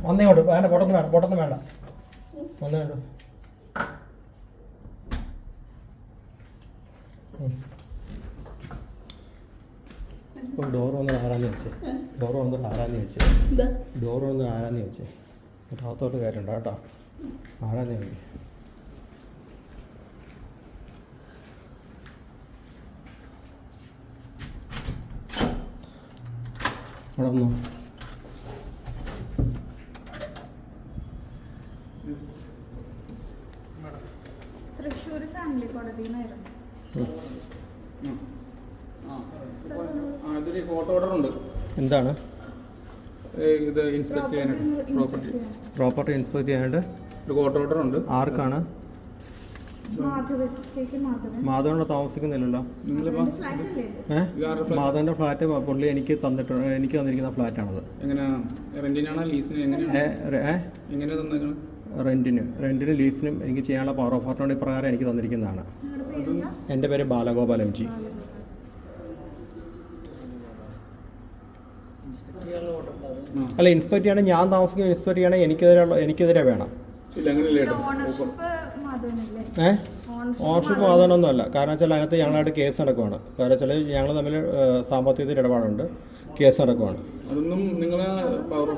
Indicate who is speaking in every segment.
Speaker 1: വന്നേങ്ങോട്ട് വേണ്ട, പൊട്ടൊന്നും വേണ്ട, പൊട്ടൊന്നും വേണ്ട, വന്നേ വേണ്ട. ഇപ്പം ഡോറ് വന്ന് ആരാന്ന് വെച്ചേ, ഡോറ് വന്ന് ആരാന്ന് വെച്ചേ, ഡോറ് വന്ന് ആരാന്ന് വെച്ചേ, അകത്തോട്ട് കയറ്റണ്ട കേട്ടോ, ആരാന്ന് ചോദിക്കും. അവിടെ വന്നു.
Speaker 2: തൃശ്ശൂർ ഫാമിലി കോടതിന്നായിരുന്നു.
Speaker 3: ഇതൊരു കോർട്ട് ഓർഡർ ഉണ്ട്.
Speaker 1: എന്താണ്
Speaker 3: ഇത് ഇൻസ്പെക്ട് ചെയ്യാനായിട്ട്,
Speaker 1: പ്രോപ്പർട്ടി ഇൻസ്പെക്ട് ചെയ്യാനായിട്ട്
Speaker 3: ഒരു കോർട്ട് ഓർഡർ ഉണ്ട്.
Speaker 1: ആർക്കാണ്? മാധവനോട് താമസിക്കുന്നില്ലല്ലോ. മാധവന്റെ ഫ്ലാറ്റ് പുള്ളി എനിക്ക് തന്നിട്ടുണ്ട്, എനിക്ക് തന്നിരിക്കുന്ന ഫ്ലാറ്റാണത്.
Speaker 3: എങ്ങനെയാണ്, റെന്റിനാണോ ലീസിന്? എങ്ങനെയാണ് തന്നേക്കണം?
Speaker 1: റെന്റിന് ലീസിനും എനിക്ക് ചെയ്യാനുള്ള പവർ ഓഫ് അറ്റോർണി പ്രകാരം എനിക്ക് തന്നിരിക്കുന്നതാണ്. എൻ്റെ പേര് ബാലഗോപാൽ എം ജി. അല്ല, ഇൻസ്പെക്ട് ചെയ്യണമെങ്കിൽ ഞാൻ താമസിക്കുന്ന ഇൻസ്പെക്ട് ചെയ്യണമെങ്കിൽ എനിക്കെതിരെ വേണം. ഓണർഷിപ്പ് മാധവനൊന്നും അല്ല. കാരണം വെച്ചാൽ അതിനകത്ത് ഞങ്ങളായിട്ട് കേസ് നടക്കുവാണ്. കാരണം വെച്ചാൽ ഞങ്ങൾ തമ്മിൽ സാമ്പത്തികത്തിൽ ഇടപാടുണ്ട്, കേസ് നടക്കുവാണ്.
Speaker 3: അതൊന്നും നിങ്ങളെ പവർ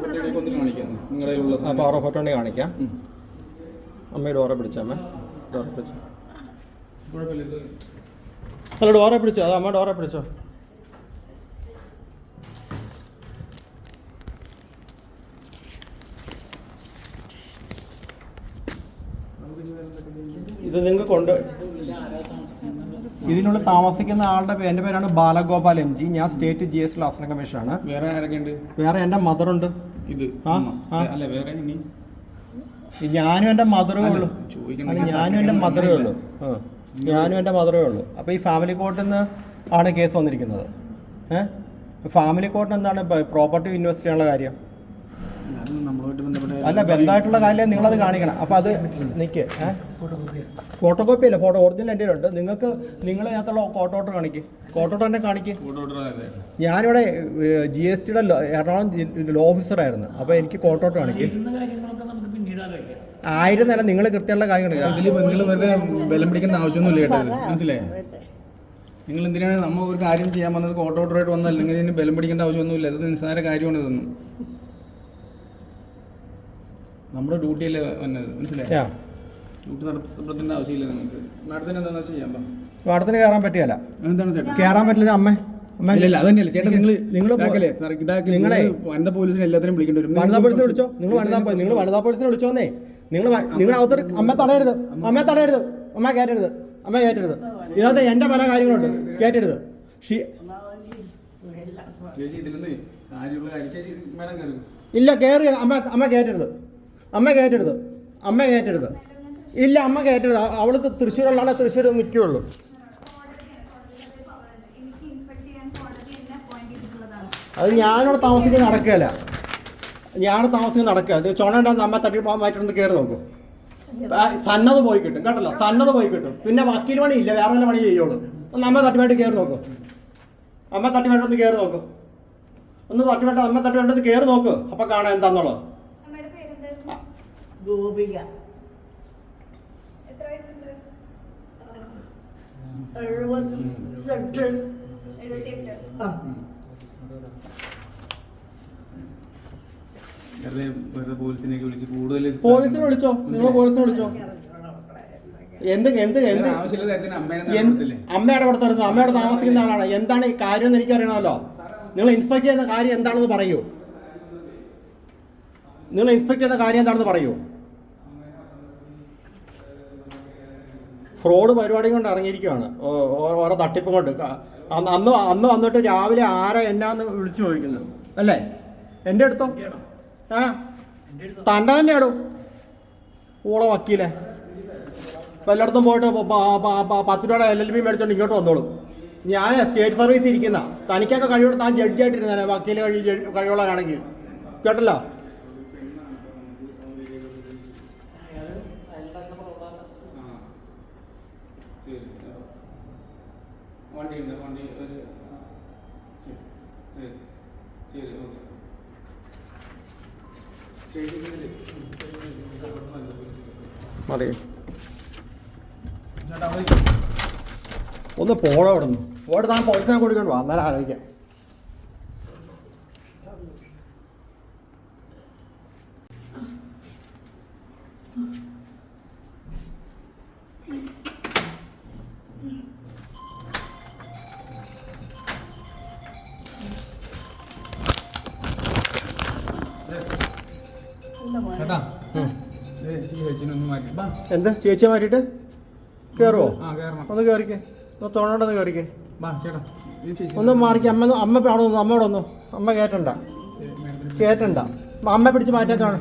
Speaker 3: ഓഫ്
Speaker 1: അറ്റോർണി കാണിക്കാം. അമ്മ ഡോറെ പിടിച്ച, അമ്മ ഡോറെ പിടിച്ച, അല്ല ഡോറെ പിടിച്ചോ, അത് അമ്മ ഡോറെ പിടിച്ചോ. ഇത് നിങ്ങൾക്ക് കൊണ്ട് ഇതിനുള്ളിൽ താമസിക്കുന്ന ആളുടെ എൻ്റെ പേരാണ് ബാലഗോപാൽ എം ജി. ഞാൻ സ്റ്റേറ്റ് GST അസിസ്റ്റന്റ് കമ്മീഷനാണ്.
Speaker 3: വേറെ ആരൊക്കെയുണ്ട്?
Speaker 1: വേറെ എൻ്റെ മദറുണ്ട്. ഞാനും എൻ്റെ മദറേ ഉള്ളൂ. ഞാനും എൻ്റെ മദറേ ഉള്ളൂ. അപ്പോൾ ഈ ഫാമിലി കോർട്ടിൽ നിന്ന് ആണ് കേസ് വന്നിരിക്കുന്നത്. ഫാമിലി കോർട്ടിന് എന്താണ് പ്രോപ്പർട്ടി ഇൻവെസ്റ്റ് ചെയ്യാനുള്ള കാര്യം? അല്ല, ബന്ധമായിട്ടുള്ള കാര്യം നിങ്ങളത് കാണിക്കണം. അപ്പോൾ അത് നിൽക്ക്, ഫോട്ടോ കോപ്പി അല്ല, ഫോട്ടോ ഒറിജിനൽ എൻ്റെ ഉണ്ട്. നിങ്ങളെ അതിനകത്തുള്ള കോർട്ട് ഓർഡർ കോർട്ട് ഓർഡർ തന്നെ കാണിക്ക്. ഞാനിവിടെ GSTയുടെ എറണാകുളം ലോ ഓഫീസറായിരുന്നു. അപ്പോൾ എനിക്ക് കോർട്ട് ഓർഡർ കാണിക്ക്. ആയിരുന്നല്ല, നിങ്ങൾ കൃത്യമുള്ള കാര്യങ്ങൾ
Speaker 3: നിങ്ങൾ വെറുതെ ബലം പിടിക്കേണ്ട ആവശ്യമൊന്നുമില്ല കേട്ടോ, മനസ്സിലായേ? നിങ്ങൾ എന്തിനാണ് നമ്മൾ ഒരു കാര്യം ചെയ്യാൻ വന്നത് കോർട്ട് ഓർഡറായിട്ട് വന്നാൽ നിങ്ങൾ ഇതിന് ബലം പിടിക്കേണ്ട ആവശ്യമൊന്നുമില്ല. ഇത് നിസ്സാര കാര്യമാണ്. ഇതൊന്നും നമ്മുടെ ഡ്യൂട്ടിയല്ലേ വന്നത്, മനസ്സിലായി? ഡ്യൂട്ടി നടത്തേണ്ട ആവശ്യമില്ല നിങ്ങൾക്ക്. മാഡത്തിന് എന്താണെന്ന് വെച്ചാൽ ചെയ്യാം.
Speaker 1: മാഡത്തിന് കയറാൻ പറ്റിയല്ല.
Speaker 3: എന്താണ് ചേട്ടാ
Speaker 1: കയറാൻ പറ്റില്ല? അമ്മ
Speaker 3: ഇല്ല, അതന്നെയല്ലേ ചേട്ടാ. നിങ്ങളെ വനിതാ പോലീസിനെ എല്ലാത്തിനും വിളിക്കേണ്ടി വരും.
Speaker 1: വനിതാ പോലീസിനെ വിളിച്ചോ. നിങ്ങൾ വനിതാ പോലീസിനെ വിളിച്ചോന്നേ. നിങ്ങൾ അകത്തോട്ട് അമ്മ തടയരുത്, അമ്മ കയറ്റരുത്. ഇതിനകത്ത് എൻ്റെ പല കാര്യങ്ങളുണ്ട്, കയറ്റരുത്. ഇല്ല, കയറി അമ്മ കയറ്റരുത്. ഇല്ല, അമ്മ കയറ്റരുത്. അവള് തൃശ്ശൂരുള്ള തൃശ്ശൂർ നിൽക്കുകയുള്ളൂ. അത് ഞാനിവിടെ താമസിക്കുന്ന നടക്കുകയല്ല. ഇത് ചുണണ്ടാന്ന് അമ്മ തട്ടി മാറ്റിട്ടൊന്ന് കയറി നോക്കും. സന്നദ്ധ പോയി കിട്ടും കേട്ടല്ലോ, സന്നദ്ധ പോയി കിട്ടും. പിന്നെ വക്കീൽ പണി ഇല്ല, വേറെ വല്ല പണി ചെയ്യുള്ളൂ. ഒന്ന് അമ്മ തട്ടിമായിട്ട് കയറി നോക്കും. അമ്മ തട്ടിമായിട്ടൊന്ന് കയറി നോക്കും. അമ്മ തട്ടിമായിട്ടൊന്ന് കയറി നോക്ക്. അപ്പൊ കാണാം എന്താന്നുള്ളത്.
Speaker 4: ഗോപിക
Speaker 3: 78. പോലീസിനെ വിളിച്ചോ.
Speaker 1: നിങ്ങൾ പോലീസിനെ വിളിച്ചോ. അമ്മ ഇടപെടുത്തരുത്. അമ്മയോട് താമസിക്കുന്ന ആളാണ്. എന്താണ് ഈ കാര്യം എന്ന് എനിക്കറിയണമല്ലോ. നിങ്ങൾ ഇൻസ്പെക്ട് ചെയ്യുന്ന കാര്യം എന്താണെന്ന് പറയൂ. ഫ്രോഡ് പരിപാടി കൊണ്ട് ഇറങ്ങിയിരിക്കുകയാണ്, ഓരോ തട്ടിപ്പും കൊണ്ട്. അന്ന് വന്നിട്ട് രാവിലെ ആരാ എന്നാന്ന് വിളിച്ചു ചോദിക്കുന്നത് അല്ലേ? എൻ്റെ അടുത്തോ തൻ്റെ തന്നെയാടോ ഊള വക്കീലേ. ഇപ്പം എല്ലായിടത്തും പോയിട്ട് 10 രൂപയുടെ LLB മേടിച്ചോണ്ട് ഇങ്ങോട്ട് വന്നോളൂ. ഞാൻ സ്റ്റേറ്റ് സർവീസ് ഇരിക്കുന്ന, തനിക്കൊക്കെ കഴിവുള്ള താൻ ജഡ്ജിയായിട്ടിരുന്നേ, വക്കീൽ കഴിവുള്ളവരാണെങ്കിൽ. കേട്ടല്ലോ?
Speaker 3: വണ്ടി ഒരു ശരി ശരി ഓക്കെ.
Speaker 1: മതി ഒന്ന് പോടോ അവിടെ നിന്ന് പോയിട്ട് താൻ പോലീസിനെ കൊടുക്കണ്ടോ അന്നേരം ആലോചിക്കാം.
Speaker 3: ചേട്ടാ ചേച്ചിനൊന്ന് മാറ്റി ബാ.
Speaker 1: എന്ത് ചേച്ചിയെ മാറ്റിയിട്ട് കയറുമോ?
Speaker 3: ആ കയറണം.
Speaker 1: ഒന്ന് കയറിക്കേ, ഒന്ന് തോന്നണ്ടെന്ന് കയറിക്കേ.
Speaker 3: ബാ ചേട്ടാ ഇത് ചേച്ചി
Speaker 1: ഒന്ന് മാറിക്കേ. അമ്മ അവിടെ വന്നു, അമ്മയോട് വന്നു. അമ്മ കയറ്റണ്ട. അമ്മ പിടിച്ച് മാറ്റാച്ചാണ്.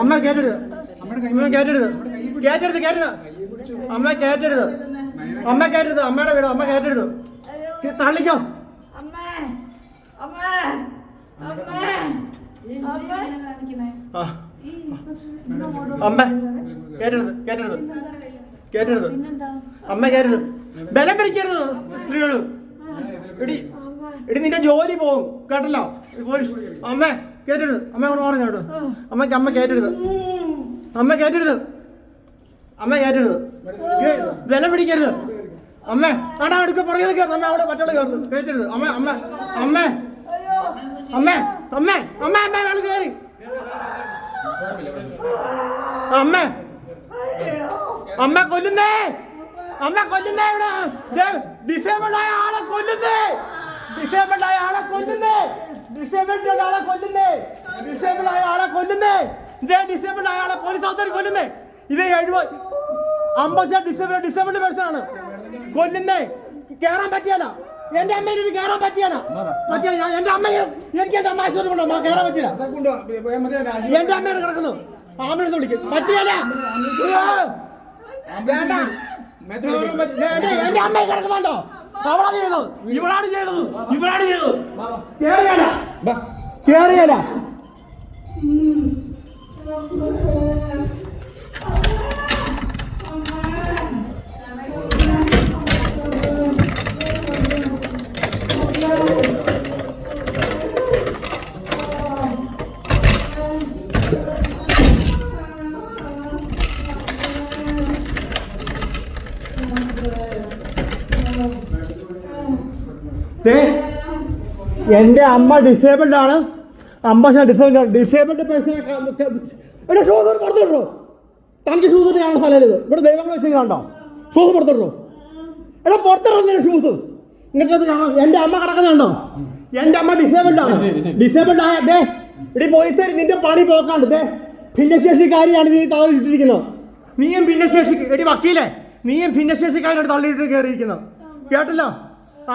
Speaker 1: അമ്മ കയറ്റരുത്, അമ്മ കയറ്റരുത്, കയറ്റരുത്, കയറ്റരുത്, അമ്മ കയറ്റരുത്, അമ്മ കയറ്റരുത്, അമ്മയുടെ വീട്, അമ്മ കയറ്റരുത്, തള്ളിക്കോ. ആ അമ്മ കയറ്റരുത്, കയറ്റരുത്, കയറ്റരുത്, അമ്മ കയറ്റരുത്, ബലം പിടിക്കരുത് സ്ത്രീകള്. എടി നിന്റെ ജോലി പോകും കേട്ടല്ലോ. അമ്മ കയറ്റരുത്, അമ്മ അങ്ങോട്ട് മാറി കേട്ടോ. അമ്മ കയറ്റരുത്, അമ്മ കയറ്റരുത്, അമ്മ കയറ്റരുത്, ബലം പിടിക്കരുത്. അമ്മ ആടാ അടുക്ക പുറകെ കയറുന്നു. അമ്മ അവിടെ മറ്റുള്ള കയറുന്നു, കയറ്റരുത്. അമ്മ അമ്മ അമ്മ അമ്മ അമ്മ അമ്മ അമ്മ വേണം കയറി. അമ്മ അമ്മ കൊല്ലുന്നേ, അമ്മ കൊല്ലുന്നേ. ഇവിടെ ഡിസേബിൾഡ് ആയ ആളെ കൊല്ലുന്നേ, ഡിസേബിൾഡ് ആയ ആളെ കൊല്ലുന്നേ, ഡിസേബിൾഡ് ആയ ആളെ കൊല്ലുന്നേ, ഡിസേബിൾഡ് ആയ ആളെ കൊല്ലുന്നേ. ഇതേ ഡിസേബിൾഡ് ആയ ആളെ പോലീസ് ആൾക്കാർ കൊല്ലുന്നേ. ഇത് 50% ഡിസേബിൾഡ് പേഴ്സൺ ആണ് കൊല്ലുന്നേ. കേറാൻ പറ്റിയല്ല, എന്റെ അമ്മേനെ കയറാൻ പറ്റിയാണ്. എന്റെ അമ്മ എനിക്ക് എന്റെ അമ്മ ആശുപത്രി കൊണ്ടോ കയറാൻ പറ്റില്ല. എന്റെ അമ്മയാണ് കിടക്കുന്നു, ആംബുലൻസ് വിളിക്കും. പറ്റിയല്ല, വേണ്ട. എന്റെ അമ്മ കിടക്കുന്നുണ്ടോ? അവളാണ് ചെയ്തത്, ഇവളാണ് ചെയ്തത്, ഇവളാണ് ചെയ്തത്. കേറിയല്ല, കേറിയല്ല. എന്റെ അമ്മ ഡിസേബിൾഡ് ആണ്, 50% ഡിസേബിൾഡ് പേഴ്സണെ ഷൂസ് പുറത്തിട്ടോ. തനിക്ക് ഷൂസ് കാണുന്ന സ്ഥലം ഇത്. ഇവിടെ ദൈവങ്ങൾ വെച്ച് കണ്ടോ? ഷൂസ് പുറത്തിട്ടോ. എടാ പുറത്തിറങ്ങുന്ന ഷൂസ് നിങ്ങൾക്കത് കാണാം. എന്റെ അമ്മ കിടക്കുന്നുണ്ടോ? എന്റെ അമ്മ ഡിസേബിൾഡ് ആണ്, ഡിസേബിൾഡ് ആയ ദേ ഇടി പോലീസുകാർ നിന്റെ പണി പോക്കാണ്ട്. ദേ ഭിന്നശേഷിക്കാരിയാണ് നീ തള്ളിയിട്ടിരിക്കുന്നത്. നീയും ഭിന്നശേഷി എടി വക്കീലേ, നീയും ഭിന്നശേഷിക്കാരോട് തള്ളിയിട്ട് കയറിയിരിക്കുന്നത് കേട്ടല്ലോ.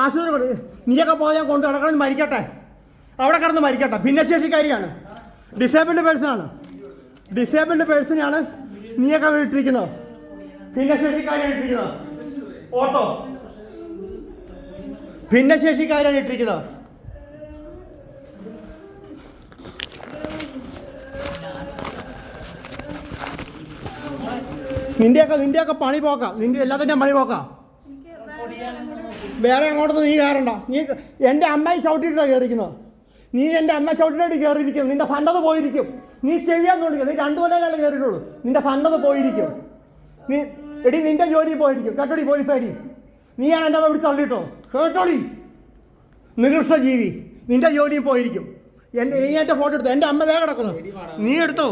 Speaker 1: ആശുപത്രി നീയൊക്കെ പോയാൽ കൊണ്ട് കിടക്കണം, മരിക്കട്ടെ, അവിടെ കിടന്ന് മരിക്കട്ടെ. ഭിന്നശേഷിക്കാരിയാണ്, ഡിസേബിൾഡ് പേഴ്സൺ ആണ്, ഡിസേബിൾഡ് പേഴ്സണാണ് നീയൊക്കെ വീട്ടിരിക്കുന്നത്. ഭിന്നശേഷിക്കാരിയാണ് ഇട്ടിരിക്കുന്നത്. ഓട്ടോ ഭിന്നശേഷിക്കാരാണ് ഇട്ടിരിക്കുന്നത്. നിന്റെയൊക്കെ പണി പോക്കാം, നിന്റെ എല്ലാത്തിൻ്റെയും പണി പോക്കാം. വേറെ അങ്ങോട്ടൊന്നും നീ കയറണ്ട. നീ എൻ്റെ അമ്മയെ ചവിട്ടിയിട്ടാണ് കയറിയിരിക്കുന്നത്. നീ എൻ്റെ അമ്മ ചവിട്ടിയിട്ട് കയറിയിരിക്കും. നിന്റെ സന്നദ്ധ പോയിരിക്കും. നീ ചെവിയാന്ന് വിളിക്കുക. നീ 2 കൊല്ലമല്ലേ കയറിയിട്ടുള്ളൂ. നിന്റെ സന്നദ്ധ പോയിരിക്കും. നീ എടി നിന്റെ ജോലി പോയിരിക്കും കേട്ടോടി. പോലീസുകാരി നീയാണ് എൻ്റെ അമ്മ ഇവിടെ തള്ളിയിട്ടോ കേട്ടോടി. നികൃഷ്ട ജീവി, നിന്റെ ജോലിയും പോയിരിക്കും. നീ എൻ്റെ ഫോട്ടോ എടുത്തു. എൻ്റെ അമ്മ ദേ കിടക്കുന്നു, നീ എടുത്തോ,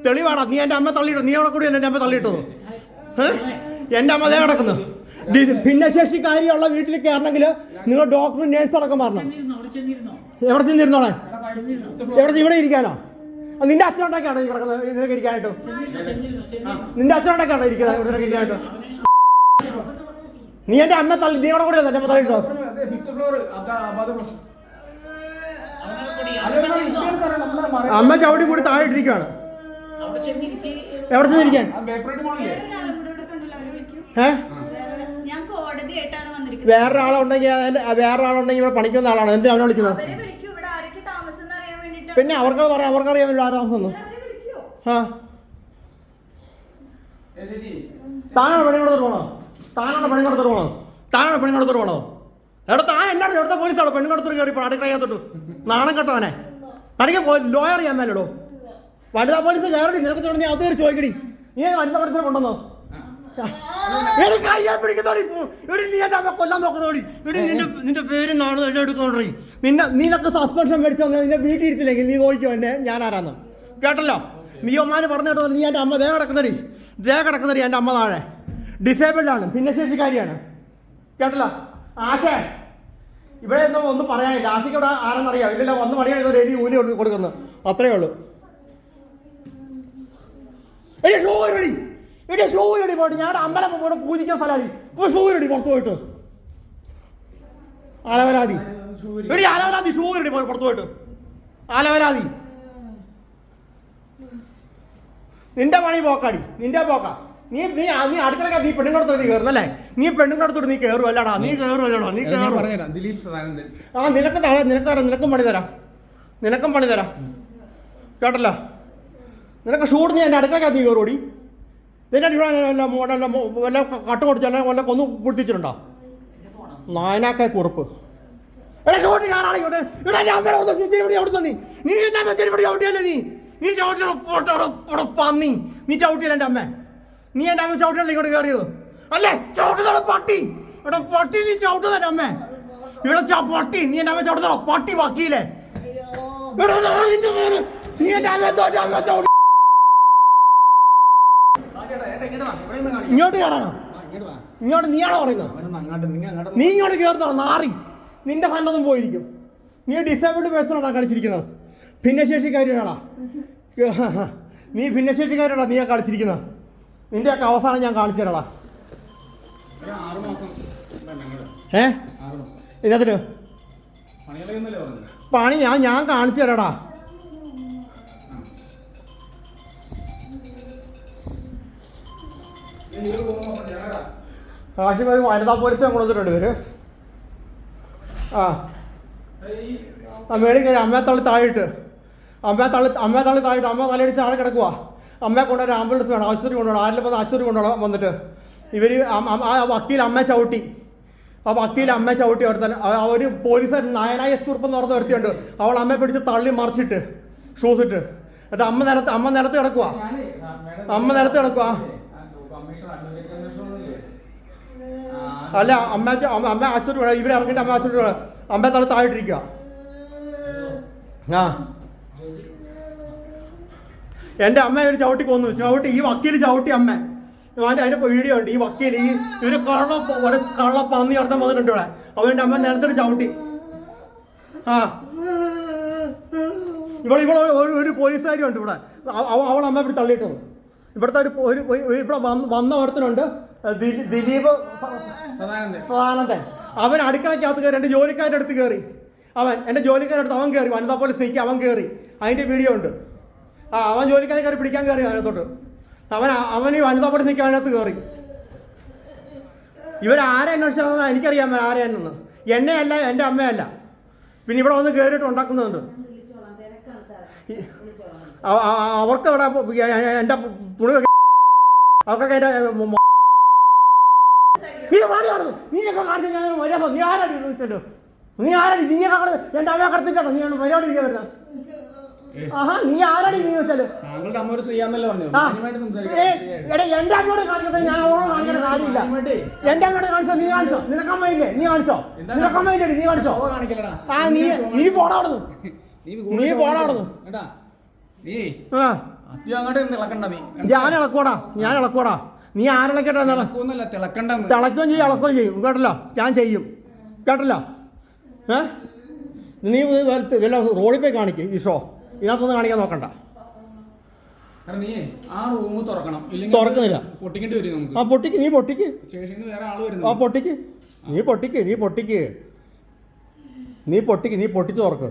Speaker 1: തെളിവാടാ. നീ എൻ്റെ അമ്മ തള്ളിയിട്ടോ. നീ അവിടെ കൂടി എൻ്റെ അമ്മ തള്ളിയിട്ടത്. എൻ്റെ അമ്മ ദേ കിടക്കുന്നു. ഭിന്നശേഷിക്കാരിയുള്ള വീട്ടിൽ കയറണമെങ്കിൽ നിങ്ങൾ ഡോക്ടറും നേഴ്സും അടക്കം മാറണം. എവിടെ ചെന്നിരുന്നോളെ? എവിടെ ഇവിടെ ഇരിക്കാനോ? നിന്റെ അച്ഛനുണ്ടാക്കിയാണോ ഈ കിടക്കുന്നത് നിനക്ക് ഇരിക്കാനായിട്ട്? നിന്റെ അച്ഛനുണ്ടാക്കിയാണോ ഇരിക്കുന്നത് നിനക്ക് ഇരിക്കാനായിട്ട്? നീ എൻ്റെ അമ്മ തള്ളി, നീ അവിടെ കൂടെ എൻ്റെ അമ്മ തള്ളിട്ടോ. അമ്മ ചവിട്ടി കൂടി താഴെ ഇട്ടിരിക്കുകയാണ്. എവിടെ ചെന്നിരിക്കാൻ? വേറൊരാളുണ്ടെങ്കിൽ ഇവിടെ പണിക്കുന്ന ആളാണ്. എന്തിനാ അവനെ വിളിക്കുന്നത്? പിന്നെ അവർക്കത് പറയാം, അവർക്കറിയാമല്ലോ ആരാ താമസം. ആ താനാണ് പണി കൊടുത്തിട്ട് പോണോ? താനാണ് പണി കൊടുത്തിട്ട് പോണോ? താനാണ് പണി കൊടുത്തിട്ട് പോണോ? എവിടെ താൻ എന്നാണ് ഇവിടുത്തെ പോലീസാണോ പെണ്ണു കൊടുത്തിട്ട് കയറി അടുക്കളയാത്തോട്ടു? നാണം കെട്ടവനെ. തനിക്ക് ലോയർ ചെയ്യാൻ മേലോ? വനിതാ പോലീസ് കയറി നിനക്ക് തുടങ്ങി നീ അത് കയറി ചോദിക്കടി. നീ വനിതാ പോലീസിനെ കൊണ്ടുവന്നോ? പിടിക്കുന്നോടി നീ എന്റെ അമ്മ കൊല്ലാൻ നോക്കുന്നോടി. നിന്റെ പേര് നാളെ എടുക്കുന്നോടി. നിനക്ക് സസ്പെൻഷൻ മേടിച്ചു നിന്നെ വീട്ടിൽ ഇരുത്തില്ലെങ്കിൽ നീ നോക്കിയോ എന്നെ ഞാൻ ആരാന്ന് കേട്ടല്ലോ. മിയോമാര് പറഞ്ഞു കേട്ടോ നീ എൻ്റെ അമ്മ ദേ കിടക്കുന്നടി എൻ്റെ അമ്മ താഴെ ഡിസേബിൾഡ് ആണ്, ഭിന്നശേഷിക്കാരിയാണ് കേട്ടല്ലോ. ആശേ ഇവിടെ എന്തോ ഒന്നും പറയാനില്ല. ആശയ്ക്ക് ഇവിടെ ആരെന്നറിയാം ഇല്ലല്ലോ. വന്ന് പണിയാണ് ഒരു എരി ഊലി കൊടുക്കുന്നത് അത്രയേ ഉള്ളൂ. ഷൂ ഇരടി പോയിട്ട് ഞാൻ അമ്പലം പോയിട്ട് പൂജിക്കുന്ന സ്ഥലമാണ്. ഇപ്പോൾ ഷൂ ഇരടി പുറത്തു പോയിട്ട് ആലവരാതി ആലവരാതി ഷൂ ഇരടി പുറത്തു പോയിട്ട് ആലവരാതി. നിന്റെ പണി പോക്കാടി, നിന്റെ പോക്ക. നീ അടുക്കളക്കാ നീ പെണ്ണുങ്ങളടുത്ത് നീ കയറുന്നല്ലേ? നീ പെണ്ണുങ്ങളടുത്തോട്ട് നീ കയറുമല്ലടാ. നീ കയറുമല്ലടാ. നീ കയറും. നിനക്ക് തരാം, നിനക്കും പണി തരാം കേട്ടല്ലോ. നിനക്ക് ഷൂട്ട് നീ എൻ്റെ അടുക്കളക്കാ നീ കയറുമോടി. നിന്റെ ഇവിടെ വല്ല കട്ട് കൊടുത്തല്ല വല്ല കൊന്നു പൊട്ടിച്ചിട്ടുണ്ടോ? നായനാക്കായ കുറുപ്പ് ഷൂട്ട് ഞാനാണ് ഇവിടെ ചവിട്ടിയല്ലേ നീ പന്നി. നീ ചവിട്ടിയല്ല എൻ്റെ അമ്മ. നീ എൻ്റെ അമ്മ ചവിട്ടിയല്ല ഇങ്ങോട്ട് കയറിയത് അല്ലേ? ചവിട്ടുന്ന പട്ടി ഇവിടെ പട്ടി. നീ ചവിട്ടുന്ന എൻ്റെ അമ്മ ഇവിടെ പട്ടി. നീ എൻ്റെ അമ്മ ചവിട്ടുന്ന പട്ടി വക്കീലേ. നീ എൻ്റെ അമ്മ ചവിട്ടി ഇങ്ങോട്ട് കയറാനോ? ഇങ്ങോട്ട് നീയാണോ പറയുന്നത്? നീ ഇങ്ങോട്ട് കയറുന്നോ നാറി. നിന്റെ ഫണ്ടൊന്നും പോയിരിക്കും. നീ ഡിസേബിൾഡ് പേഴ്സണാണോ കളിച്ചിരിക്കുന്നത്? ഭിന്നശേഷിക്കാരിയാണോ നീ? ഭിന്നശേഷിക്കാരാണോ നീ കളിച്ചിരിക്കുന്നത്? നിന്റെയൊക്കെ അവസാനം ഞാൻ കാണിച്ചു തരാടാ. ഇതിനകത്തിന് പണി ഞാൻ കാണിച്ചു തരാടാ. കാശിമായി വനിതാ പോലീസിനെ കൊണ്ടുവന്നിട്ടുണ്ട് ഇവര്. മേളിൽ കയറി അമ്മയെ തള്ളി താഴിട്ട് അമ്മ തലയടിച്ച് ആളെ കിടക്കുക. അമ്മയെ കൊണ്ടുവരാൻ ആംബുലൻസ് വേണം, ആശുപത്രി കൊണ്ടുപോകണം. ആരെങ്കിലും വന്ന് ആശുപത്രി കൊണ്ടുപോകണം. വന്നിട്ട് ഇവർ ആ വക്കീൽ അമ്മയെ ചവിട്ടി. ഒരുത്തൻ ഒരു പോലീസുകാരൻ നായനായ കുറുപ്പ് എന്ന് പറഞ്ഞ ഒരുത്തിയുണ്ട്. അവൾ അമ്മയെ പിടിച്ച് തള്ളി മറിച്ചിട്ട് ഷൂസ് ഇട്ട് എന്നിട്ട് അമ്മ നിലത്ത് കിടക്കുക. അല്ല അമ്മ ആശുപത്രി വേണം. ഇവരെ ഇറങ്ങിയിട്ട് അമ്മ ആശുപത്രി വേണം. അമ്മയെ തള്ളി താഴിട്ടിരിക്കുക. എൻ്റെ അമ്മ ഒരു ചവിട്ടി കൊന്നു. ഈ വക്കീൽ ചവിട്ടി അമ്മ. അതിൻ്റെ വീഡിയോ ഉണ്ട്. ഈ വക്കീൽ ഒരു കള്ള പന്നി അർത്ഥം വന്നിട്ടുണ്ട് ഇവിടെ. അവൻ്റെ അമ്മ നിലത്തോട്ട് ചവിട്ടി. ഇവിടെ ഒരു പോലീസുകാരി ഉണ്ട് ഇവിടെ. അവൾ അമ്മ ഇവിടെ തള്ളിയിട്ടത്. ഇവിടുത്തെ ഇവിടെ വന്ന ഒരുത്തനുണ്ട് ദിലീപ് സദാനന്ദൻ. അവൻ അടുക്കളയ്ക്കകത്ത് കയറി എൻ്റെ ജോലിക്കാരുടെ അടുത്ത് കയറി. എൻ്റെ ജോലിക്കാരടുത്ത് അവൻ കയറി. വനിതാ പോലീസ് അവൻ കയറി. അതിൻ്റെ വീഡിയോ ഉണ്ട്. അവൻ ജോലിക്കാരെ കയറി പിടിക്കാൻ കയറി അതിനകത്തോട്ട്. അവൻ ഈ വനിതാ പോലീസ് അതിനകത്ത് കയറി. ഇവരാരെ അന്വേഷിച്ചത് എനിക്കറിയാൻ ആരെയാണെന്ന്. എന്നെയല്ല, എൻ്റെ അമ്മയല്ല. പിന്നെ ഇവിടെ വന്ന് കയറിയിട്ട് ഉണ്ടാക്കുന്നുണ്ട്. അവർക്ക് ഇവിടെ എൻ്റെ തുണി അവർക്കൊക്കെ എൻ്റെ നീയൊക്കെ കാണിച്ചു ഞാൻ മര്യാദ. നീ ആരാടി ചോദിച്ചല്ലോ? നീ ആരാടി? നീ എൻ്റെ അമ്മയെ കടത്തിട്ടാണോ നീ മര്യാദ ഇരിക്കാൻ വരുന്നത്? നീ ആരാടി നീ വെച്ചാല്? എന്റെ അമ്മയോട് കാണിക്കുന്നത് ഞാൻ അവളോട് കാണിക്കേണ്ട കാര്യമില്ല. എന്റെ അമ്മയോട് കാണിച്ചോ? നീ കാണിച്ചോ? നിനക്കമ്മയില്ലേ? നീ കാണിച്ചോ? നിനക്കമ്മയില്ലേ? നീ കാണിച്ചോ? നീ പോടാടുന്നു. ഞാൻ ഇളക്കോടാ. നീ ആരിളക്കട്ടെ? തിളക്കുകയും ചെയ്യും കേട്ടല്ലോ. ഞാൻ ചെയ്യും കേട്ടല്ലോ. നീ വല്ല റോഡിൽ പോയി കാണിക്കും ഈ ഷോ. ഇതിനകത്തൊന്നും കാണിക്കാൻ നോക്കണ്ട. തുറക്കുന്നില്ല. പൊട്ടിക്ക്. നീ പൊട്ടിക്ക്. നീ പൊട്ടിച്ച് തുറക്ക്.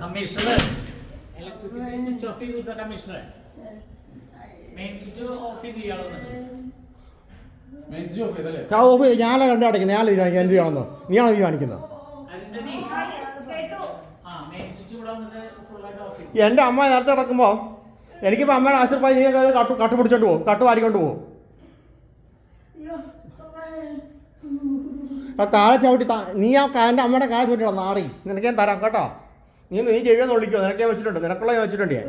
Speaker 4: കമ്മീഷണർ ഇലക്ട്രിസിറ്റി സ്വിച്ച് ഓഫ് ചെയ്തു. കമ്മീഷണർ മെയിൻ സ്വിച്ച് ഓഫ് ചെയ്ത്
Speaker 1: ഓഫ് ചെയ്ത് ഞാനാ കണ്ടു അടയ്ക്കുന്നത്. ഞാനല്ല തീരുമാനിക്കുന്നത്. എൻ്റെ ആണെന്നോ? നീയാണോ തീരുമാനിക്കുന്നത്? എൻ്റെ അമ്മ നേരത്തെ കിടക്കുമ്പോൾ എനിക്കിപ്പോൾ അമ്മയുടെ ആശുപത്രി നീ കട്ട് പിടിച്ചോണ്ട് പോകും, കട്ട് വാരിക്കൊണ്ട് പോകും. ആ കാല ചവിട്ടി നീ ആ എൻ്റെ അമ്മയുടെ കാല ചവിട്ടിടാ നാറി നിനക്ക് ഞാൻ തരാം കേട്ടോ. നീ ചെയ്യുമെന്ന് വിളിക്കോ, നിനക്ക് ഞാൻ വെച്ചിട്ടുണ്ട്, നിനക്കുള്ള ഞാൻ വെച്ചിട്ടുണ്ട് ഞാൻ.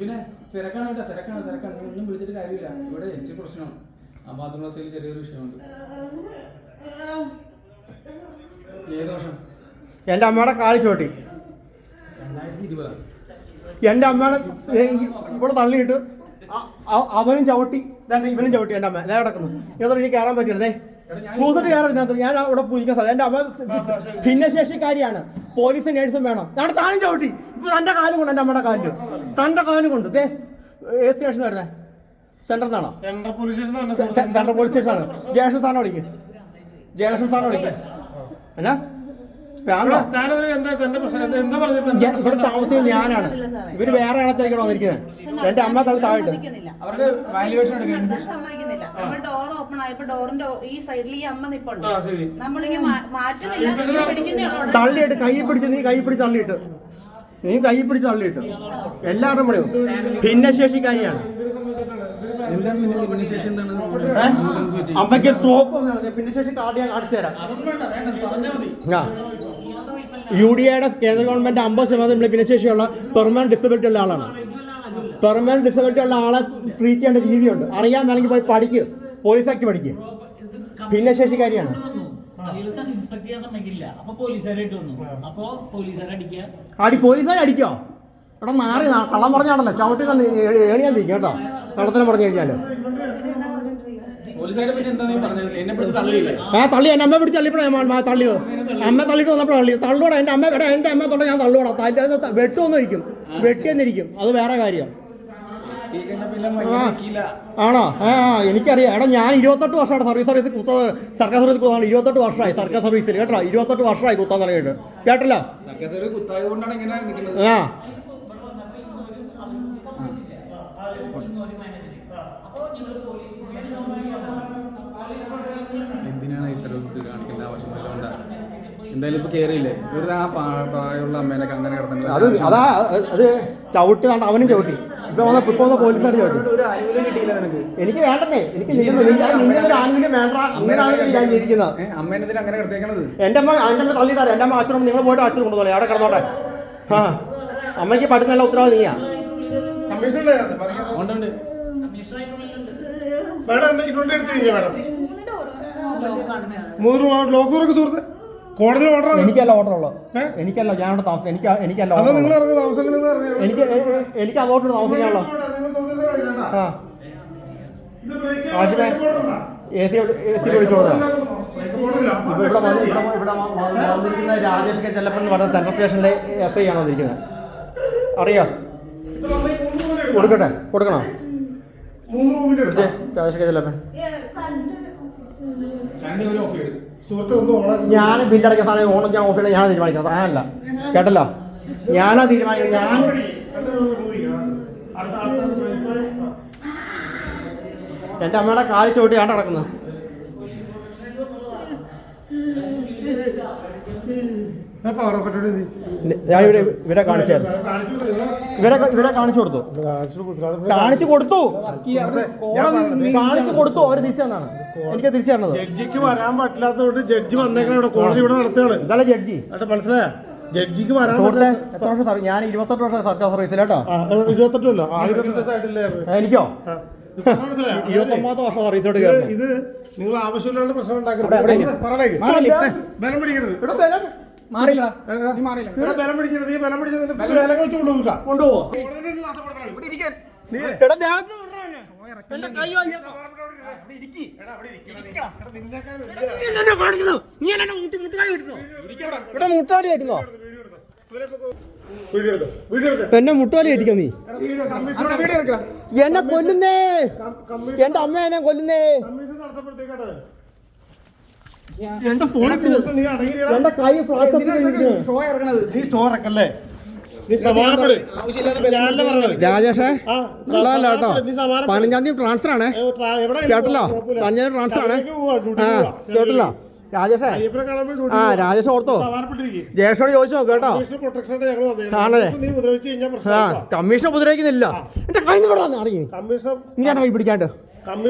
Speaker 3: പിന്നെ തിരക്കാണ് കേട്ടോ, തിരക്കാണ്. ഒന്നും വിളിച്ചിട്ട് കാര്യമില്ല. ഇവിടെ ഇച്ചിരി പ്രശ്നമാണ്. ആ ബാത്റൂം ക്ലാസ്സിൽ ചെറിയൊരു വിഷയമുണ്ട്. ഏത് വർഷം?
Speaker 1: എൻ്റെ അമ്മയുടെ കാല് ചവിട്ടി
Speaker 3: 2020.
Speaker 1: എൻ്റെ അമ്മയുടെ ഇവിടെ തള്ളിയിട്ട് അവനും ചവിട്ടി, ഇവനും ചവിട്ടി. എൻ്റെ അമ്മ ഇതേ കിടക്കുന്നു. ഇതൊന്നും എനിക്ക് കയറാൻ പറ്റില്ലേ? ഷൂസിട്ട് കയറില്ല. ഞാൻ അവിടെ പൂജിക്കാൻ സാധ്യത. എൻ്റെ അമ്മ ഭിന്നശേഷിക്കാരിയാണ്, പോലീസും നേഴ്സും വേണം. ഞാൻ താനും ചവിട്ടി. ഇപ്പൊ തൻ്റെ കാലും കൊണ്ട്, എൻ്റെ അമ്മയുടെ കാലിൽ തൻ്റെ കാലും കൊണ്ട്. ഏത് സ്റ്റേഷൻ വരുന്നത്? സെൻട്രൽ നിന്നാണോ? സെൻട്രൽ പോലീസ് സ്റ്റേഷനാണ്. ജേഷൻ സാറിനെ വിളിക്കും, ജേഷൻ സാറിനെ വിളിക്കും. എന്നാ ഇവിടെ താമസിക്കുന്നത് ഞാനാണ്. ഇവര് വേറെ ആളത്തിലേക്കാണ് വന്നിരിക്കുന്നത്. എന്റെ അമ്മ തള്ളി താഴെ
Speaker 3: അവരുടെ വാല്യുവേഷൻ
Speaker 5: സമ്മതിക്കുന്നില്ല. നമ്മൾ ഡോർ ഓപ്പൺ ആയപ്പോ ഡോറിന്റെ ഈ സൈഡിൽ ഈ അമ്മ നിപ്പുണ്ട്. നമ്മളിങ്ങനെ മാറ്റുന്നില്ല, പിടിക്കുന്നേ ഉള്ളൂ.
Speaker 1: തള്ളിയിട്ട് കൈ പിടിച്ച് നീ കൈ പിടിച്ച് തള്ളിയിട്ട് തള്ളിയിട്ട് എല്ലാവരും വിളിയും. ഭിന്നശേഷിക്കാരിയാണ്. അമ്മയ്ക്ക് സ്ട്രോക്ക് ഭിന്നശേഷി കാർഡ് ഞാൻ കാണിച്ചു തരാം. UDAയുടെ കേന്ദ്ര ഗവൺമെന്റ് 50% ഭിന്നശേഷിയുള്ള പെർമനന്റ് ഡിസബിലിറ്റി ഉള്ള ആളാണ്. പെർമനന്റ് ഡിസബിലിറ്റി ഉള്ള ആളെ ട്രീറ്റ് ചെയ്യേണ്ട രീതിയുണ്ട്. അറിയാൻ വേണമെങ്കിൽ പോയി പഠിക്കുക, പോലീസാക്കി പഠിക്കുക. ഭിന്നശേഷിക്കാരിയാണ്. പോലീസുകാരെ അടിക്കോ? എടാ മാറി കള്ളം പറഞ്ഞാണല്ലോ ചവിട്ടി ഏണിയാൻ തിരിക്കും കേട്ടോ. കള്ളത്തിനെ പറഞ്ഞു കഴിഞ്ഞാല് തള്ളി എന്റെ അമ്മ പിടിച്ച് തള്ളിയപ്പോഴാണ് തള്ളിയത്. അമ്മ തള്ളിട്ട് വന്നപ്പോഴാണ് തള്ളിയത്. തള്ളൂടെ എന്റെ അമ്മ തൊണ്ട ഞാൻ തള്ളൂടാ. വെട്ടുവന്നിരിക്കും, വെട്ടിയെന്നിരിക്കും. അത് വേറെ കാര്യമാണ്. ആണോ? എനിക്കറിയാം. എടാ ഞാൻ 28 വർഷമാണ് സർക്കാർ സർവീസ് കുത്താൻ. 28 വർഷമായി സർക്കാർ സർവീസിൽ കേട്ടോ. 28 വർഷമായി കുത്താൻ തുടങ്ങിയിട്ട് കേട്ടല്ലോ. ആ
Speaker 3: എന്തിനാണ് ഇത്ര കാണിക്കേണ്ട ആവശ്യമില്ല. എന്തായാലും ഇപ്പൊ കേറിയില്ലേ വെറുതെ ആ പ്രായമുള്ള അമ്മേനൊക്കെ അങ്ങനെ കിടന്നത്.
Speaker 1: അത് ചവിട്ടി അവനും ചവിട്ടി. ഇപ്പൊ വന്ന പോലീസുകാർ ചവിട്ടി.
Speaker 3: ഒരു ആനുകൂല്യം കിട്ടിയില്ല നിനക്ക്.
Speaker 1: എനിക്ക് വേണ്ടെന്നേ. എനിക്ക് നിന്റെ ഒരു ആനുകൂല്യം വേണ്ട. നിങ്ങളാണ് ഞാൻ ജീവിക്കുന്നത്.
Speaker 3: അമ്മേനെ അങ്ങനെ കിടത്തേക്കണത്.
Speaker 1: എൻ്റെ അമ്മ തള്ളിയിട്ടാറ്. എൻ്റെ അമ്മ അച്ഛനും നിങ്ങൾ പോയിട്ട് അച്ഛനും കൊണ്ടുപോലെ അവിടെ കിടന്നോട്ടെ. അമ്മയ്ക്ക് പഠിത്തമല്ല ഉത്തരവാദി നീയാ. എനിക്കല്ല ഓർഡർ ഉള്ളത്. എനിക്കല്ല ഞാൻ അവിടെ താമസം. എനിക്കല്ല എനിക്ക് അതോട്ട് താമസിക്കാനുള്ളോ. ആഷിമേ AC വിളിച്ചു കൊടുത്താ. ഇവിടെ വന്നിരിക്കുന്ന രാജേഷ് കെ ചെല്ലപ്പൻ എന്ന് പറഞ്ഞ സെൻട്രൽ സ്റ്റേഷനിലെ SI ആണ് വന്നിരിക്കുന്നത്. അറിയോ? കൊടുക്കണോ? രാജേഷ് കെ ചെല്ലപ്പൻ ഞാൻ ബില്ലടയ്ക്കാൻ സാധനം ഓണം ഞാൻ ഓഫ് ചെയ്യണം. ഞാൻ തീരുമാനിക്കുന്നത് അതല്ല കേട്ടല്ലോ. ഞാനാ തീരുമാനിക്കുന്നത്. ഞാൻ എൻ്റെ അമ്മയുടെ കാലിൽ ചവിട്ടി ഞാൻ നടക്കുന്നത്. ഞാൻ ഇവരെ കാണിച്ചായിരുന്നു. ഇവരെ കാണിച്ചു കൊടുത്തു. അവര് തിരിച്ചു തന്നാണ് എനിക്ക് തിരിച്ചു തന്നത്.
Speaker 6: ജഡ്ജിക്ക് വരാൻ പറ്റില്ലാത്തതുകൊണ്ട് ജഡ്ജി വന്നേക്കണ ഇവിടെ കോടതി ഇവിടെ നടത്തുകയാണ്.
Speaker 1: ഇതല്ല ജഡ്ജി.
Speaker 6: മനസ്സിലായ ജഡ്ജിക്ക് വരാൻ
Speaker 1: എത്ര വർഷം സാർ? ഞാൻ 28 വർഷം സർക്കാർ സർവീസിൽ കേട്ടോ.
Speaker 6: 28 ആയിട്ടില്ലായിരുന്നു.
Speaker 1: എനിക്കോ 29 വർഷം സർവീസോട് കയറുന്നു.
Speaker 6: ഇത് നിങ്ങൾ ആവശ്യമില്ലാണ്ട് പ്രശ്നം ഉണ്ടാക്കരുത്. ബലം പിടിക്കരുത്. ബലം പിടിക്കരുത്. ഈ ബലം പിടിച്ചത് വില വെച്ച് കൊണ്ടുപോകും.
Speaker 1: എന്നെ മുട്ടാലി ആയിരിക്കും നീ. എന്നെ കൊല്ലുന്നേ. എന്റെ അമ്മ എന്നെ കൊല്ലുന്നേ. എന്റെ ഫോൺ എന്റെ കൈ രാജേഷേ ഉള്ളതല്ല കേട്ടോ. 15-ാം തീയതി ട്രാൻസ്ഫർ ആണേ കേട്ടല്ലോ. 15-ാം തീയതി ട്രാൻസ്ഫർ ആണ്. കേട്ടല്ലോ രാജേഷേ. രാജേഷ് ഓർത്തോ. ജയേഷോട് ചോദിച്ചോ കേട്ടോ. ആണല്ലേ? കമ്മീഷൻ ഉപദ്രവിക്കുന്നില്ല. എന്റെ കൈ അറിയും. നീ എന്റെ കൈ പിടിക്കാണ്ട്.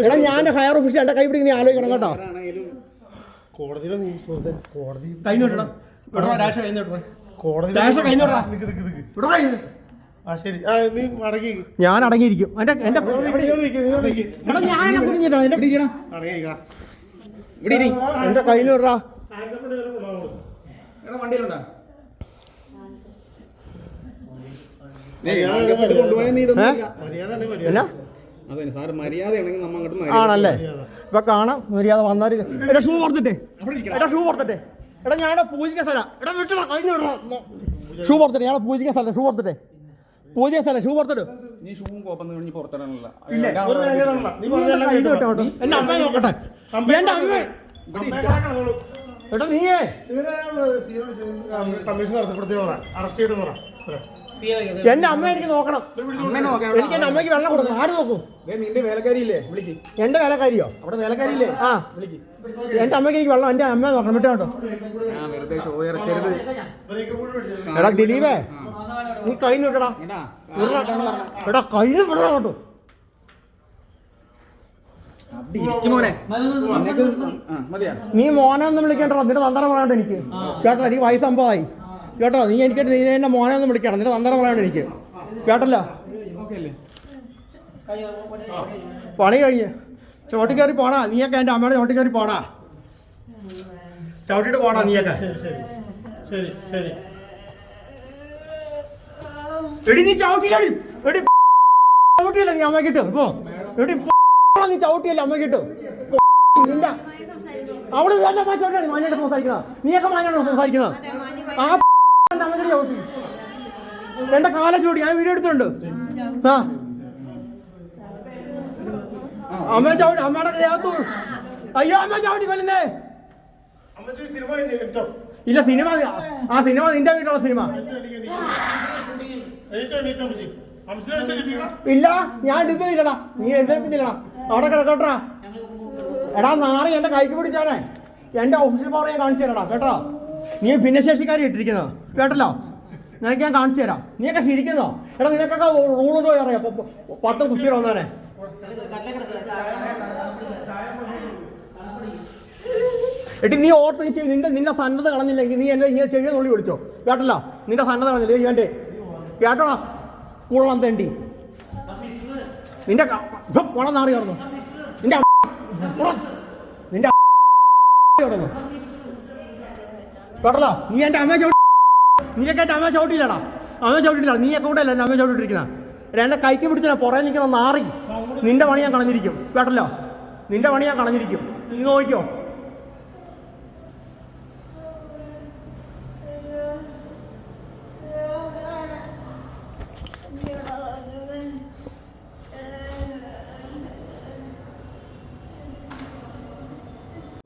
Speaker 1: എടാ ഞാൻ ഹയർ ഓഫീസിൽ എന്റെ കൈ പിടിക്കുന്ന ആലോചിക്കണം കേട്ടോ.
Speaker 6: കോടതിയിലെ നീ സുഹൃത്തെ കോടതി
Speaker 1: കഴിഞ്ഞോട്ടാ വിടറാ രാഷ കഴിഞ്ഞോട്ടാ
Speaker 6: കോടതി
Speaker 1: രാഷ കഴിഞ്ഞോട്ടാ വിടറാ
Speaker 6: ആ ശരി ആ നീ മടങ്ങി
Speaker 1: ഞാൻ അടങ്ങിയിരിക്കും എന്റെ എന്റെ എടാ ഞാൻ കുഞ്ഞിട്ടാ എന്റെ എന്റെ കയ്യിൽ വിടറാ
Speaker 3: വണ്ടിയിലുണ്ടാ
Speaker 1: എന്നാ
Speaker 3: അതെ സാറ് മര്യാദയാണെങ്കിൽ നമ്മ അങ്ങോട്ട്
Speaker 1: ആണല്ലേ ഇപ്പൊ കാണാം മര്യാദ വന്നാല് എടാ ഷൂ പുറത്തിട്ടെ എടാ ഷൂ പുറത്തിട്ടെ എടാ ഞാനെ പൂജിക്കാൻ സ്ഥലം എടാ വിട്ടടാ കഴിഞ്ഞു വിടറാ ഷൂ പുറത്തിട്ടെ ഞാനെ പൂജിക്കാൻ സ്ഥലം ഷൂ പുറത്തിട്ടെ പൂജിക്കാൻ സ്ഥലം ഷൂ പുറത്തിട്ട്
Speaker 3: നീ ഷൂവും കോപ്പം കഴിഞ്ഞ് പുറത്തിടാനുള്ള
Speaker 1: എന്റെ അമ്മ നോക്കട്ടെ എന്റെ അമ്മ എടാ നീയേ
Speaker 6: കമ്മീഷൻ നടത്തപ്പെടുത്തിയ അറസ്റ്റ് ചെയ്ത് പറ
Speaker 1: എന്റെ അമ്മ എനിക്ക് നോക്കണം എനിക്ക് എന്റെ അമ്മയ്ക്ക് വെള്ളം കൊടുക്കണം ആര് നോക്കും
Speaker 3: നിന്റെ വേലക്കാരിയില്ലേ വിളിക്ക്
Speaker 1: എന്റെ വേലക്കാരിയോ
Speaker 3: അവിടെ വേലക്കാരിയില്ലേ
Speaker 1: ആ
Speaker 3: വിളിക്ക്
Speaker 1: എന്റെ അമ്മയ്ക്ക് എനിക്ക് വെള്ളം എന്റെ അമ്മ നോക്കണം വിട്ടോ
Speaker 3: ഞാൻ വെറുതെ ഷോ ഇറക്കരുത്
Speaker 1: എടാ ദിലീപേ നീ കഴിഞ്ഞു വിട്ടടാ എടാ കഴിഞ്ഞു വിടണം കേട്ടോ
Speaker 3: മോനെ മതിയാ
Speaker 1: നീ മോനെന്ന് വിളിക്കണ്ടോ നിന്റെ തന്തറ പറയാണ്ട് എനിക്ക് കേട്ടോ എനിക്ക് വയസ്സ് 50 കേട്ടോ നീ എനിക്ക് നീ എന്നെ മോനെന്ന് വിളിക്കണം നിന്റെ തന്തറ പറയാണ്ട് എനിക്ക് കേട്ടല്ലോ പണി കഴിഞ്ഞ് ചോട്ടി കയറി പോണാ നീയൊക്കെ എൻ്റെ അമ്മയുടെ ചോട്ടി കയറി പോണാ ചവിട്ടിട്ട് പോണാ നീയൊക്കെ
Speaker 6: ശരി ശരി
Speaker 1: എടി നീ ചവിട്ടിയില്ലടി എടി ചവിട്ടിയില്ല നീ അമ്മക്കിട്ട് ഇപ്പോ എടി നീ ചവിട്ടിയല്ലേ അമ്മക്കിട്ട് നിന്റെ അവിടെ നല്ല മാറ്റാ മാനായിട്ട് സംസാരിക്കുന്ന നീയൊക്കെ മാനാണോ സംസാരിക്കുന്നത് ആ അമ്മക്കിട്ട് ചവിട്ടി എന്റെ കാല ചവിട്ടി ഞാൻ വീഡിയോ എടുത്തിട്ടുണ്ട് ആ അമ്മ ചവിട്ടി അമ്മയുടെ ദേഹത്തു അയ്യോ അമ്മ ചവിട്ടി കൊല്ലുന്നേ
Speaker 6: സിനിമ കേട്ടോ
Speaker 1: ഇല്ല സിനിമ ആ സിനിമ നിന്റെ വീട്ടിലുള്ള സിനിമ ഇല്ല ഞാൻ എടുപ്പില്ലടാ നീ എടുപ്പില്ലടാ അവിടെ കിടക്കട്ടാ എടാ നാളെ എന്റെ കൈക്ക് പിടിച്ചാനേ എന്റെ ഓഫീസിൽ പവർ ഞാൻ കാണിച്ചു തരാടാ കേട്ടോ നീ ഭിന്നശേഷിക്കാരി ഇട്ടിരിക്കുന്നോ കേട്ടല്ലോ നിനക്ക് ഞാൻ കാണിച്ചു തരാം നീയൊക്കെ ശരിക്കുന്നോ എടാ നിനക്കൊക്കെ റൂളുണ്ടോ അറിയാം 10 കുസ്തികൾ വന്നാനേ എട്ടി നീ ഓർത്ത് നീ നിന്റെ സന്നദ്ധ കളഞ്ഞില്ലെങ്കിൽ നീ എന്നെ ഈ ചെവിയെ നുള്ളി വിളിച്ചോ കേട്ടല്ലോ നിന്റെ സന്നദ്ധ കളഞ്ഞില്ലേ എൻ്റെ കേട്ടോടാ ഉള്ളം തേണ്ടി നിന്റെ കുളം നാറി കിടന്നു നിന്റെ നിന്റെ കിടന്നു കേട്ടല്ലോ നീ എൻ്റെ അമ്മ ചവിട്ടി നീയൊക്കെ എൻ്റെ അമ്മ ചവിട്ടിയില്ലടാ അമ്മ ചവിട്ടിയില്ല നീയൊക്കെ കൂടെ അല്ല എൻ്റെ അമ്മ ചവിട്ടിട്ടിരിക്കുന്ന എന്നെ കൈക്ക് പിടിച്ചാൽ പുറകെ നിൽക്കുന്ന നാറി നിന്റെ പണി ഞാൻ കളഞ്ഞിരിക്കും കേട്ടല്ലോ നിന്റെ പണി ഞാൻ കളഞ്ഞിരിക്കും നീ നോക്കിക്കോ